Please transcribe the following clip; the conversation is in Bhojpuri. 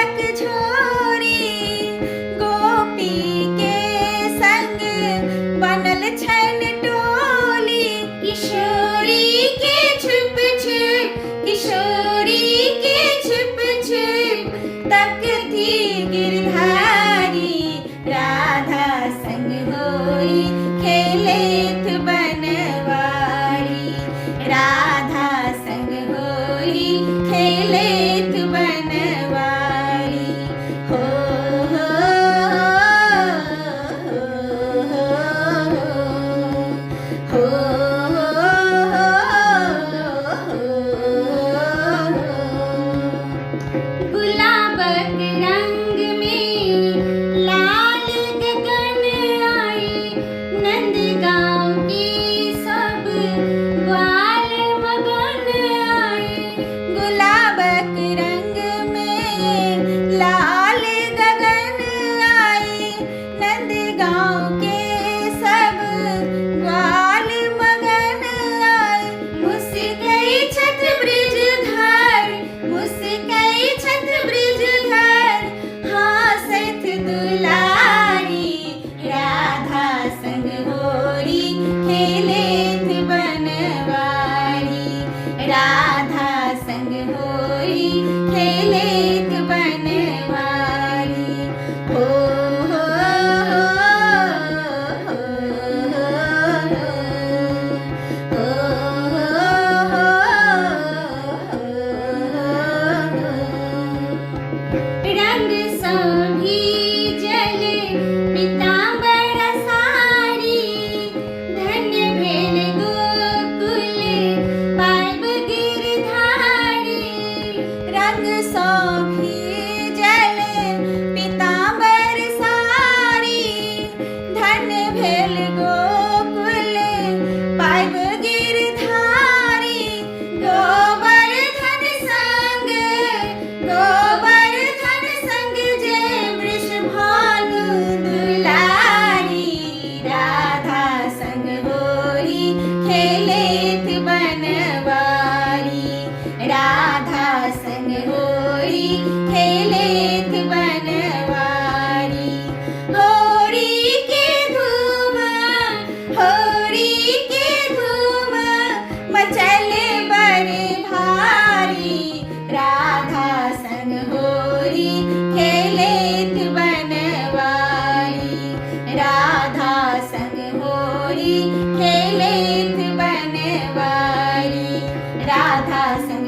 बालक छोरी गोपी के संग बनल छन टोली। किशोरी के छुप छुप, किशोरी के छुप छुप तकती गिरधारी। राधा संग होई खेलेत बनवारी। राधा संग होई खेलेत बनवारी। हो हो हो गुलाबक रंग में लाल गगन आई। नंद गाँव की सब ग्वाल मगन आई। गुलाबक रंग में लाल गगन आई। नंद गाँव के सब ग्वाल मगन आई। मुस्कई छत ब्रिजधर, मुस्कई छत ब्रिजधर हासत दुलारी। राधा संग होरी खेलेत बनवारी। राधा संग होरी खेलेत बनवारी। हो हो रंग सोभी जल पीतांबर सारी। धन्य भेल गोकुल पाइब गिरधारी। रंग सोभी जल पीतांबर सारी। धन्य भेल गोकुल पाइब गिरधारी। गोवर्धन संग, गोवर्धन संग जय वृषभानु दुलारी। राधा संग होरी खेलेत बनवारी। राधा संग होरी खेलेत बनवारी। होरी के धूम, होरी के धूम मचले बड़े भारी। राधा संग होरी खेलेत बनवारी। राधा संग होरी खेलेत बनवारी। राधा संग